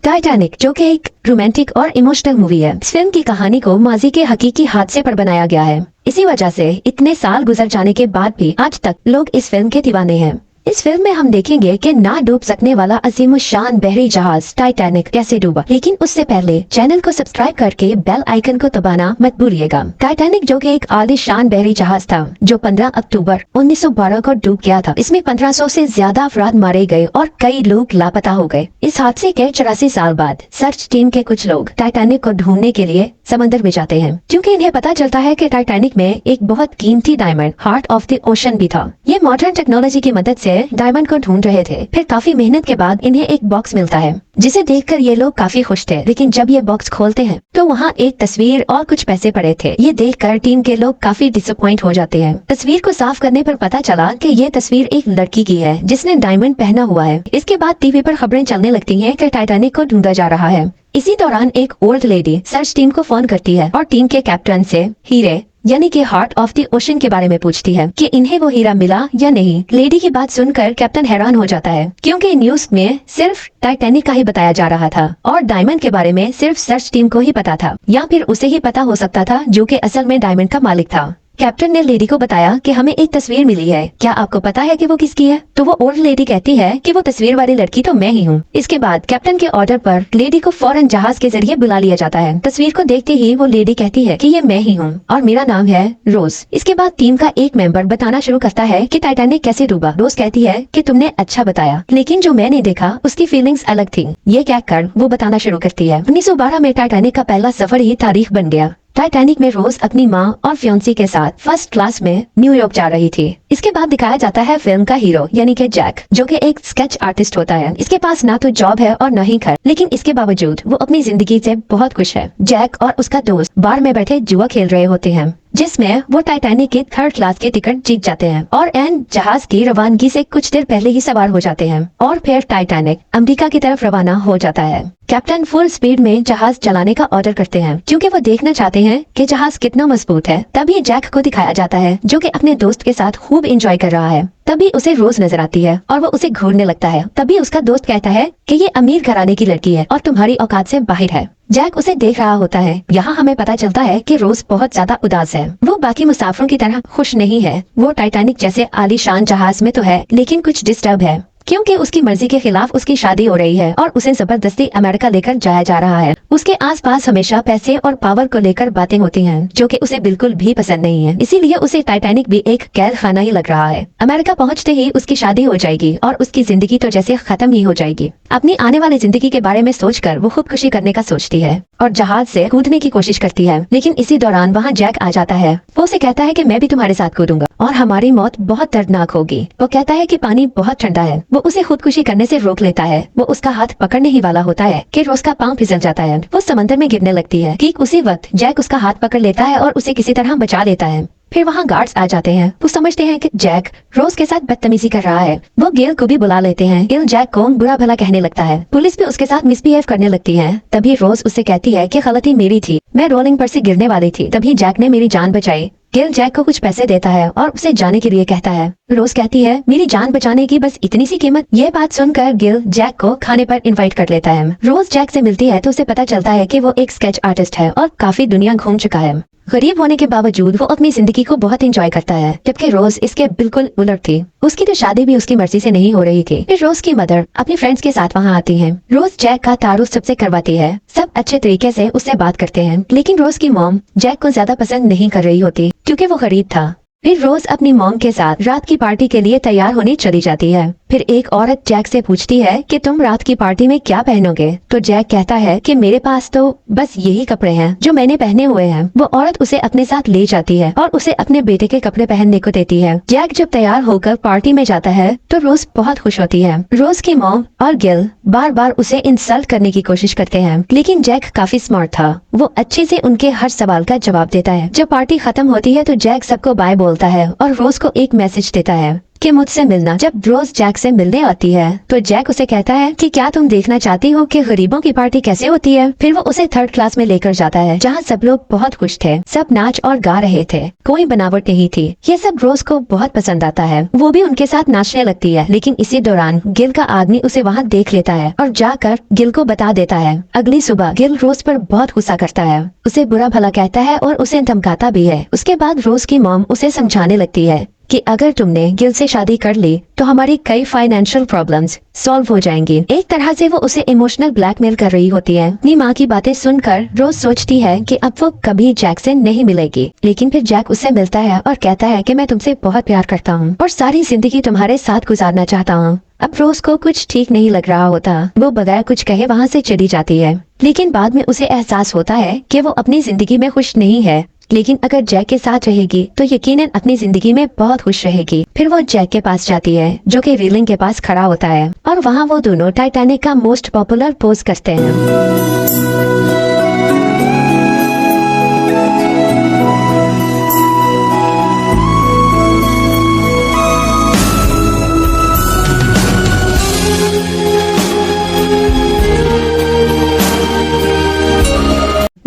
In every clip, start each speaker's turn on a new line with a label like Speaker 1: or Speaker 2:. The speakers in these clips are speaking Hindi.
Speaker 1: टाइटैनिक, जो कि एक रोमांटिक और इमोशनल मूवी है। इस फिल्म की कहानी को माजी के हकीकी हादसे पर बनाया गया है। इसी वजह से इतने साल गुजर जाने के बाद भी आज तक लोग इस फिल्म के दीवाने हैं। इस फिल्म में हम देखेंगे कि ना डूब सकने वाला अजीमुशान बहरी जहाज टाइटैनिक कैसे डूबा। लेकिन उससे पहले चैनल को सब्सक्राइब करके बेल आइकन को दबाना मत भूलिएगा। टाइटैनिक, जो कि एक आलीशान बहरी जहाज था, जो 15 अक्टूबर 1912 को डूब गया था। इसमें 1500 से ज्यादा अफराद मारे गए और कई लोग लापता हो गए। इस हादसे के 84 साल बाद सर्च टीम के कुछ लोग टाइटैनिक को ढूंढने के लिए समंदर में जाते हैं, क्योंकि इन्हें पता चलता है कि टाइटैनिक में एक बहुत कीमती diamond heart of the ocean भी था। ये मॉडर्न टेक्नोलॉजी की मदद से डायमंड को ढूंढ रहे थे। फिर काफी मेहनत के बाद इन्हें एक बॉक्स मिलता है, जिसे देखकर ये लोग काफी खुश थे। लेकिन जब ये बॉक्स खोलते हैं तो वहाँ एक तस्वीर और कुछ पैसे पड़े थे। ये देखकर टीम के लोग काफी डिसअपॉइंट हो जाते हैं। तस्वीर को साफ करने पर पता चला कि ये तस्वीर एक लड़की की है जिसने डायमंड पहना हुआ है। इसके बाद टीवी पर खबरें चलने लगती हैं कि टाइटैनिक को ढूंढा जा रहा है। इसी दौरान एक ओल्ड लेडी सर्च टीम को फोन करती है और टीम के कैप्टन से हीरे यानी कि हार्ट ऑफ द ओशन के बारे में पूछती है कि इन्हें वो हीरा मिला या नहीं। लेडी की बात सुनकर कैप्टन हैरान हो जाता है, क्योंकि न्यूज में सिर्फ टाइटैनिक का ही बताया जा रहा था और डायमंड के बारे में सिर्फ सर्च टीम को ही पता था, या फिर उसे ही पता हो सकता था जो कि असल में डायमंड का मालिक था। कैप्टन ने लेडी को बताया कि हमें एक तस्वीर मिली है, क्या आपको पता है कि वो किसकी है? तो वो ओल्ड लेडी कहती है कि वो तस्वीर वाली लड़की तो मैं ही हूँ। इसके बाद कैप्टन के ऑर्डर पर लेडी को फौरन जहाज के जरिए बुला लिया जाता है। तस्वीर को देखते ही वो लेडी कहती है कि ये मैं ही हूँ और मेरा नाम है रोज। इसके बाद टीम का एक मेंबर बताना शुरू करता है कि टाइटैनिक कैसे डूबा। रोज कहती है कि तुमने अच्छा बताया, लेकिन जो मैंने देखा उसकी फीलिंग्स अलग थी। ये कहकर वो बताना शुरू करती है 1912 में टाइटैनिक का पहला सफर ही तारीख बन गया। टाइटैनिक में रोज अपनी माँ और फियोंसी के साथ फर्स्ट क्लास में न्यूयॉर्क जा रही थी। इसके बाद दिखाया जाता है फिल्म का हीरो यानी कि जैक, जो कि एक स्केच आर्टिस्ट होता है। इसके पास ना तो जॉब है और न ही घर, लेकिन इसके बावजूद वो अपनी जिंदगी से बहुत खुश है। जैक और उसका दोस्त बार में बैठे जुआ खेल रहे होते हैं, जिसमें वो टाइटैनिक के 3rd क्लास के टिकट जीत जाते हैं और एन जहाज की रवानगी से कुछ देर पहले ही सवार हो जाते हैं और फिर टाइटैनिक अमेरिका की तरफ रवाना हो जाता है। कैप्टन फुल स्पीड में जहाज चलाने का ऑर्डर करते हैं, क्योंकि वो देखना चाहते हैं कि जहाज कितना मजबूत है। तभी जैक को दिखाया जाता है, जो कि अपने दोस्त के साथ खूब एंजॉय कर रहा है। तभी उसे रोज नजर आती है और वो उसे घूरने लगता है। तभी उसका दोस्त कहता है कि ये अमीर घराने की लड़की है और तुम्हारी औकात से बाहर है। जैक उसे देख रहा होता है। यहाँ हमें पता चलता है कि रोज बहुत ज्यादा उदास है। वो बाकी मुसाफिरों की तरह खुश नहीं है। वो टाइटैनिक जैसे आलीशान जहाज में तो है, लेकिन कुछ डिस्टर्ब है, क्योंकि उसकी मर्जी के खिलाफ उसकी शादी हो रही है और उसे जबरदस्ती अमेरिका लेकर जाया जा रहा है। उसके आसपास हमेशा पैसे और पावर को लेकर बातें होती हैं, जो कि उसे बिल्कुल भी पसंद नहीं है। इसीलिए उसे टाइटैनिक भी एक कैद खाना ही लग रहा है। अमेरिका पहुंचते ही उसकी शादी हो जाएगी और उसकी जिंदगी तो जैसे खत्म ही हो जाएगी। अपनी आने वाली जिंदगी के बारे में सोचकर वो खुदकुशी करने का सोचती है और जहाज से कूदने की कोशिश करती है। लेकिन इसी दौरान वहाँ जैक आ जाता है। वो उसे कहता है कि मैं भी तुम्हारे साथ कूदूंगा और हमारी मौत बहुत दर्दनाक होगी। वो कहता है कि पानी बहुत ठंडा है। वो उसे खुदकुशी करने से रोक लेता है। वो उसका हाथ पकड़ने ही वाला होता है कि रोज का पांव फिसल जाता है। वो समंदर में गिरने लगती है। ठीक उसी वक्त जैक उसका हाथ पकड़ लेता है और उसे किसी तरह बचा लेता है। फिर वहाँ गार्ड्स आ जाते हैं। वो समझते हैं कि जैक रोज के साथ बदतमीजी कर रहा है। वो गेल को भी बुला लेते हैं। गेल जैक को बुरा भला कहने लगता है। पुलिस भी उसके साथ मिसबिहेव करने लगती है। तभी रोज उससे कहती है कि गलती मेरी थी, मैं रोलिंग पर से गिरने वाली थी, तभी जैक ने मेरी जान बचाई। गिल जैक को कुछ पैसे देता है और उसे जाने के लिए कहता है। रोज कहती है मेरी जान बचाने की बस इतनी सी कीमत। ये बात सुनकर गिल जैक को खाने पर इनवाइट कर लेता है। रोज जैक से मिलती है तो उसे पता चलता है कि वो एक स्केच आर्टिस्ट है और काफी दुनिया घूम चुका है। गरीब होने के बावजूद वो अपनी जिंदगी को बहुत एंजॉय करता है, जबकि रोज इसके बिल्कुल उलट थी। उसकी तो शादी भी उसकी मर्जी से नहीं हो रही थी। फिर रोज की मदर अपनी फ्रेंड्स के साथ वहाँ आती हैं। रोज जैक का तारुफ सबसे करवाती है। सब अच्छे तरीके से उससे बात करते हैं, लेकिन रोज की मॉम जैक को ज्यादा पसंद नहीं कर रही होती, क्योंकि वो गरीब था। फिर रोज अपनी मॉम के साथ रात की पार्टी के लिए तैयार होने चली जाती है। फिर एक औरत जैक से पूछती है कि तुम रात की पार्टी में क्या पहनोगे? तो जैक कहता है कि मेरे पास तो बस यही कपड़े हैं जो मैंने पहने हुए हैं। वो औरत उसे अपने साथ ले जाती है और उसे अपने बेटे के कपड़े पहनने को देती है। जैक जब तैयार होकर पार्टी में जाता है तो रोज बहुत खुश होती है। रोज की मॉम और गिल बार बार उसे इंसल्ट करने की कोशिश करते हैं, लेकिन जैक काफी स्मार्ट था। वो अच्छे से उनके हर सवाल का जवाब देता है। जब पार्टी खत्म होती है तो जैक सबको बाय बोलता है और रोज को एक मैसेज देता है कि मुझसे मिलना। जब रोज जैक से मिलने आती है तो जैक उसे कहता है कि क्या तुम देखना चाहती हो कि गरीबों की पार्टी कैसे होती है। फिर वो उसे थर्ड क्लास में लेकर जाता है जहाँ सब लोग बहुत खुश थे, सब नाच और गा रहे थे, कोई बनावट नहीं थी। ये सब रोज को बहुत पसंद आता है, वो भी उनके साथ नाचने लगती है। लेकिन इसी दौरान गिल का आदमी उसे वहाँ देख लेता है और जाकर गिल को बता देता है। अगली सुबह गिल रोज पर बहुत गुस्सा करता है, उसे बुरा भला कहता है और उसे धमकाता भी है। उसके बाद रोज की मॉम उसे समझाने लगती है कि अगर तुमने गिल से शादी कर ली तो हमारी कई फाइनेंशियल प्रॉब्लम्स सॉल्व हो जाएंगी। एक तरह से वो उसे इमोशनल ब्लैकमेल कर रही होती है। अपनी माँ की बातें सुनकर रोज सोचती है कि अब वो कभी जैक से नहीं मिलेगी। लेकिन फिर जैक उससे मिलता है और कहता है कि मैं तुमसे बहुत प्यार करता हूँ और सारी जिंदगी तुम्हारे साथ गुजारना चाहता हूँ। अब रोज को कुछ ठीक नहीं लग रहा होता, वो बगैर कुछ कहे वहाँ से चली जाती है। लेकिन बाद में उसे एहसास होता है कि वो अपनी जिंदगी में खुश नहीं है, लेकिन अगर जैक के साथ रहेगी तो यकीनन अपनी जिंदगी में बहुत खुश रहेगी। फिर वो जैक के पास जाती है जो कि रेलिंग के पास खड़ा होता है और वहाँ वो दोनों टाइटैनिक का मोस्ट पॉपुलर पोज करते हैं।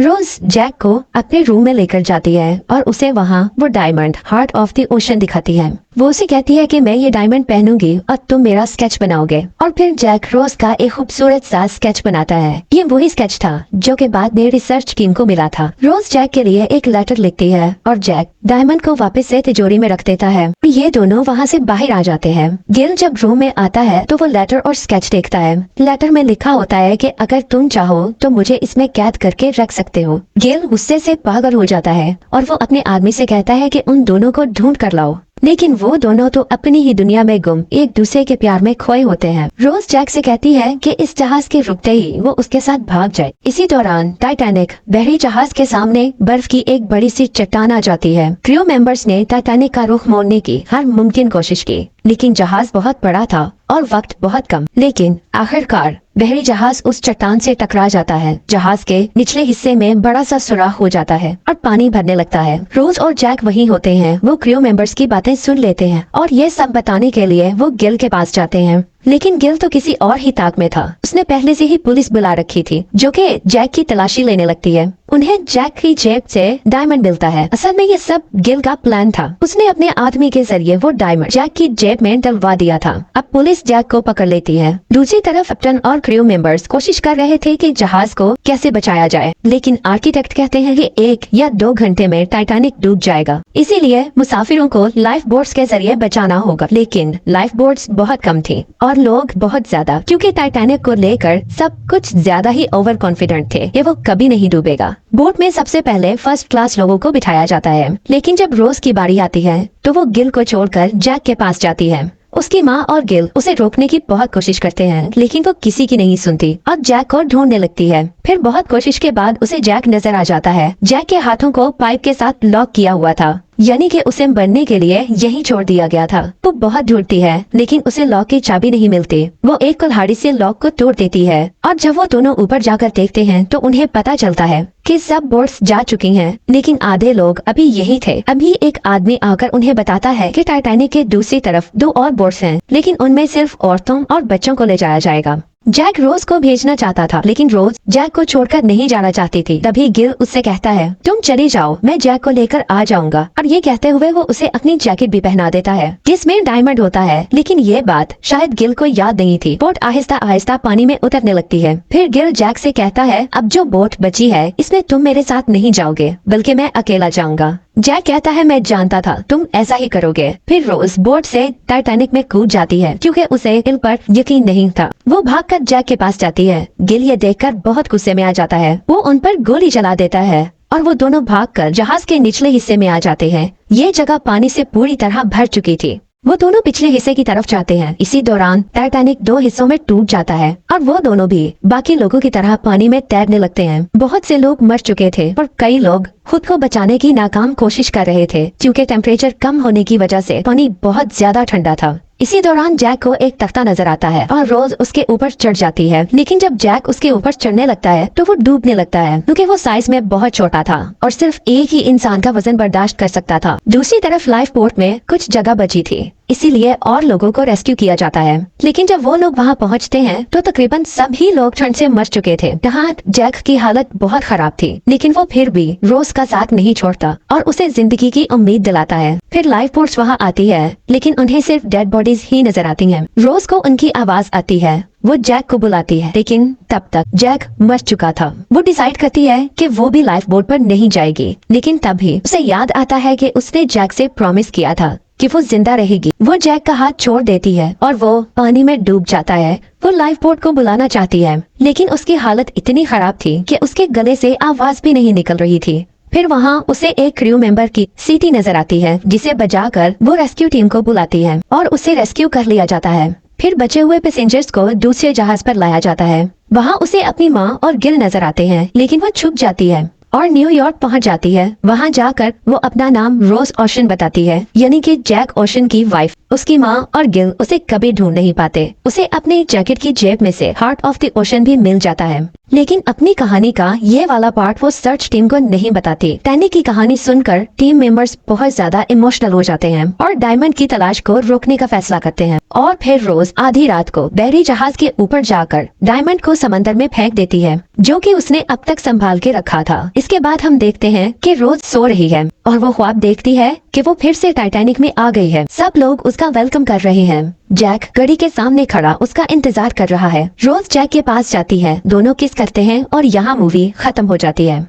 Speaker 1: रोज जैक को अपने रूम में लेकर जाती है और उसे वहाँ वो diamond heart of the ocean दिखाती है। वो उसे कहती है कि मैं ये डायमंड पहनूंगी और तुम मेरा स्केच बनाओगे। और फिर जैक रोज का एक खूबसूरत सा स्केच बनाता है। ये वही स्केच था जो कि बाद में रिसर्च टीम को मिला था। रोज जैक के लिए एक लेटर लिखती है और जैक डायमंड को वापस से तिजोरी में रख देता है। ये दोनों वहाँ से बाहर आ जाते हैं। गिल जब रूम में आता है तो वो लेटर और स्केच देखता है। लेटर में लिखा होता है कि अगर तुम चाहो तो मुझे इसमें कैद करके रख सकते हो। गिल गुस्से से पागल हो जाता है और वो अपने आदमी से कहता है कि उन दोनों को ढूंढ कर लाओ। लेकिन वो दोनों तो अपनी ही दुनिया में गुम एक दूसरे के प्यार में खोए होते हैं। रोज जैक से कहती है कि इस जहाज के रुकते ही वो उसके साथ भाग जाए। इसी दौरान टाइटैनिक बहरी जहाज के सामने बर्फ की एक बड़ी सी चट्टान आ जाती है। क्रू मेंबर्स ने टाइटैनिक का रुख मोड़ने की हर मुमकिन कोशिश की, लेकिन जहाज बहुत बड़ा था और वक्त बहुत कम। लेकिन आखिरकार बहरी जहाज उस चट्टान से टकरा जाता है। जहाज के निचले हिस्से में बड़ा सा सुराख हो जाता है और पानी भरने लगता है। रोज और जैक वहीं होते हैं। वो क्रू मेंबर्स की बातें सुन लेते हैं और ये सब बताने के लिए वो गिल के पास जाते हैं। लेकिन गिल तो किसी और ही ताक में था। उसने पहले से ही पुलिस बुला रखी थी जो कि जैक की तलाशी लेने लगती है। उन्हें जैक की जेब से डायमंड मिलता है। असल में ये सब गिल का प्लान था। उसने अपने आदमी के जरिए वो डायमंड जैक की जेब में डलवा दिया था। अब पुलिस जैक को पकड़ लेती है। दूसरी तरफ कैप्टन और क्रू मेंबर्स कोशिश कर रहे थे कि जहाज को कैसे बचाया जाए, लेकिन आर्किटेक्ट कहते हैं कि 1 या 2 घंटे में टाइटैनिक डूब जाएगा, इसीलिए मुसाफिरों को लाइफ बोट्स के जरिए बचाना होगा। लेकिन लाइफ बोट्स बहुत कम थी और लोग बहुत ज्यादा, क्योंकि टाइटैनिक को लेकर सब कुछ ज्यादा ही ओवर कॉन्फिडेंट थे कि वो कभी नहीं डूबेगा। बोट में सबसे पहले फर्स्ट क्लास लोगों को बिठाया जाता है, लेकिन जब रोज की बारी आती है तो वो गिल को छोड़कर जैक के पास जाती है। उसकी माँ और गिल उसे रोकने की बहुत कोशिश करते हैं, लेकिन वो किसी की नहीं सुनती और जैक को ढूंढने लगती है। फिर बहुत कोशिश के बाद उसे जैक नजर आ जाता है। जैक के हाथों को पाइप के साथ लॉक किया हुआ था, यानी कि उसे मरने के लिए यही छोड़ दिया गया था। वो बहुत ढूंढती है, लेकिन उसे लॉक की चाबी नहीं मिलती। वो एक कुल्हाड़ी से लॉक को तोड़ देती है और जब वो दोनों ऊपर जाकर देखते हैं तो उन्हें पता चलता है कि सब बोट्स जा चुकी हैं, लेकिन आधे लोग अभी यही थे। अभी एक आदमी आकर उन्हें बताता है कि टाइटैनिक के दूसरी तरफ 2 और बोट्स हैं, लेकिन उनमें सिर्फ औरतों और बच्चों को ले जाया जाएगा। जैक रोज को भेजना चाहता था, लेकिन रोज जैक को छोड़कर नहीं जाना चाहती थी। तभी गिल उससे कहता है, तुम चली जाओ, मैं जैक को लेकर आ जाऊंगा। और ये कहते हुए वो उसे अपनी जैकेट भी पहना देता है जिसमें डायमंड होता है। लेकिन ये बात शायद गिल को याद नहीं थी। बोट आहिस्ता आहिस्ता पानी में उतरने लगती है। फिर गिल जैक से कहता है, अब जो बोट बची है इसमें तुम मेरे साथ नहीं जाओगे, बल्कि मैं अकेला जाऊंगा। जैक कहता है, मैं जानता था तुम ऐसा ही करोगे। फिर रोज बोट से टाइटैनिक में कूद जाती है, क्योंकि उसे गिल पर यकीन नहीं था। वो भागकर जैक के पास जाती है। गिल ये देखकर बहुत गुस्से में आ जाता है। वो उन पर गोली चला देता है और वो दोनों भागकर जहाज के निचले हिस्से में आ जाते हैं। ये जगह पानी से पूरी तरह भर चुकी थी। वो दोनों पिछले हिस्से की तरफ जाते हैं। इसी दौरान टाइटैनिक 2 हिस्सों में टूट जाता है और वो दोनों भी बाकी लोगों की तरह पानी में तैरने लगते हैं। बहुत से लोग मर चुके थे और कई लोग खुद को बचाने की नाकाम कोशिश कर रहे थे, क्योंकि टेम्परेचर कम होने की वजह से पानी बहुत ज्यादा ठंडा था। इसी दौरान जैक को एक तख्ता नजर आता है और रोज उसके ऊपर चढ़ जाती है। लेकिन जब जैक उसके ऊपर चढ़ने लगता है तो वो डूबने लगता है, क्योंकि वो साइज में बहुत छोटा था और सिर्फ एक ही इंसान का वजन बर्दाश्त कर सकता था। दूसरी तरफ लाइफ बोट में कुछ जगह बची थी, इसीलिए और लोगों को रेस्क्यू किया जाता है। लेकिन जब वो लोग वहाँ पहुँचते हैं तो तकरीबन सभी लोग ठंड से मर चुके थे। यहाँ जैक की हालत बहुत खराब थी, लेकिन वो फिर भी रोज का साथ नहीं छोड़ता और उसे जिंदगी की उम्मीद दिलाता है। फिर लाइफ बोट्स वहाँ आती है, लेकिन उन्हें सिर्फ डेड बॉडीज ही नजर आती हैं। रोज को उनकी आवाज आती है, वो जैक को बुलाती है, लेकिन तब तक जैक मर चुका था। वो डिसाइड करती है कि वो भी लाइफ बोट पर नहीं जाएगी, लेकिन तभी उसे याद आता है कि उसने जैक से प्रॉमिस किया था कि वो जिंदा रहेगी। वो जैक का हाथ छोड़ देती है और वो पानी में डूब जाता है। वो लाइफ बोट को बुलाना चाहती है, लेकिन उसकी हालत इतनी खराब थी कि उसके गले से आवाज भी नहीं निकल रही थी। फिर वहाँ उसे एक क्रू मेंबर की सीटी नजर आती है, जिसे बजाकर वो रेस्क्यू टीम को बुलाती है और उसे रेस्क्यू कर लिया जाता है। फिर बचे हुए पैसेंजर्स को दूसरे जहाज पर लाया जाता है। वहाँ उसे अपनी माँ और गिल नजर आते हैं, लेकिन वो छुप जाती है और न्यूयॉर्क पहुँच जाती है। वहाँ जाकर वो अपना नाम रोज ओशन बताती है, यानी कि जैक ओशन की वाइफ। उसकी माँ और गिल उसे कभी ढूंढ नहीं पाते। उसे अपने जैकेट की जेब में से हार्ट ऑफ द ओशन भी मिल जाता है, लेकिन अपनी कहानी का ये वाला पार्ट वो सर्च टीम को नहीं बताती। टैनी की कहानी सुनकर टीम मेंबर्स बहुत ज्यादा इमोशनल हो जाते हैं और डायमंड की तलाश को रोकने का फैसला करते हैं। और फिर रोज आधी रात को बहरी जहाज के ऊपर जाकर डायमंड को समंदर में फेंक देती है, जो कि उसने अब तक संभाल के रखा था। इसके बाद हम देखते हैं कि रोज सो रही है और वो ख्वाब देखती है कि वो फिर से टाइटैनिक में आ गई है। सब लोग उसका वेलकम कर रहे हैं। जैक घड़ी के सामने खड़ा उसका इंतजार कर रहा है। रोज जैक के पास जाती है, दोनों किस करते हैं और यहाँ मूवी खत्म हो जाती है।